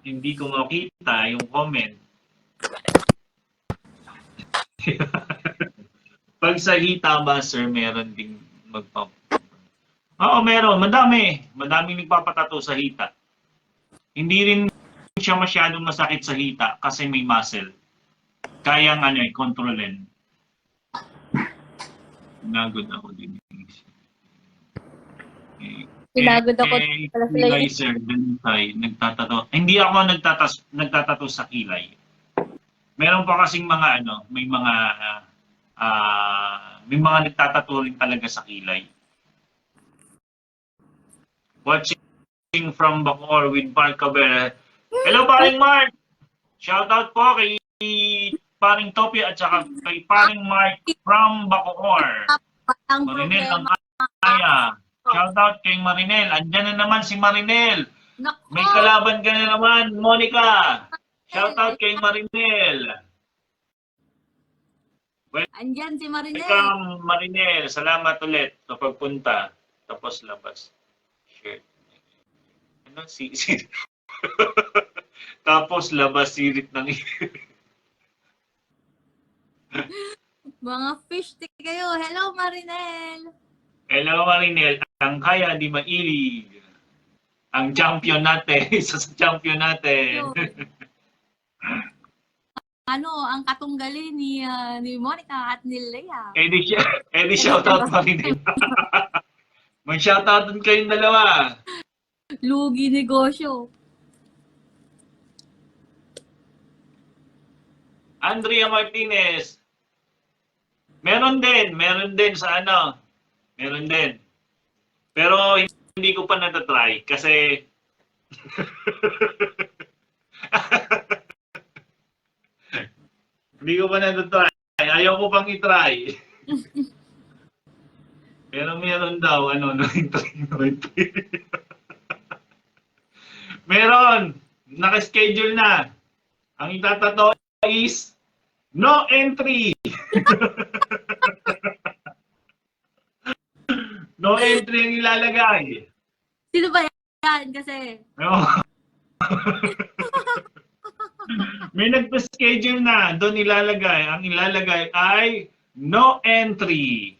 Hindi ko makita yung comment. Pag sa hita ba, sir, meron ding Oo, meron. Madami. Madaming nagpapatato sa hita. Hindi rin siya masyadong masakit sa hita kasi may muscle. Kayang kontrolin. Nagod ako din. Pinagod ako. Kilay, sir, nagtatato. Hindi ako nagtatato sa kilay. Meron pa kasing mga may mga nagtatato rin talaga sa kilay. Watching from Bacoor with Mark Cabrera. Hello, paring Mark! Shoutout po kay paring Topi at saka kay paring Mark from Bacoor. Marinel ang kaya. Shoutout kay Marinel. Andyan na naman si Marinel. May kalaban ka na naman, Monica. Shoutout kay Marinel. Andyan si Marinel. Welcome, Marinel. Salamat ulit sa pagpunta. Tapos labas. Shit. Ano? Tapos labas sirit ng Mga fish stick kayo. Hello, Marinel. Hello, Marinel. Ang kaya di mailig. Ang champion natin. Isa sa champion natin. Ang katunggali ni Monica at ni Lea. Edi shoutout Marinel. Mag-shoutout dun kayong dalawa. Lugi negosyo. Andrea Martinez. Meron din sa Meron din. Pero hindi ko pa natatry kasi hindi ko pa natatry. Ayaw ko pang itry. Pero meron daw, meron! Naka-schedule na. Ang itatato is no entry! No entry ang ilalagay. Sino ba yan? Kasi... May nagpa-schedule na. Doon ilalagay. Ang ilalagay ay no entry.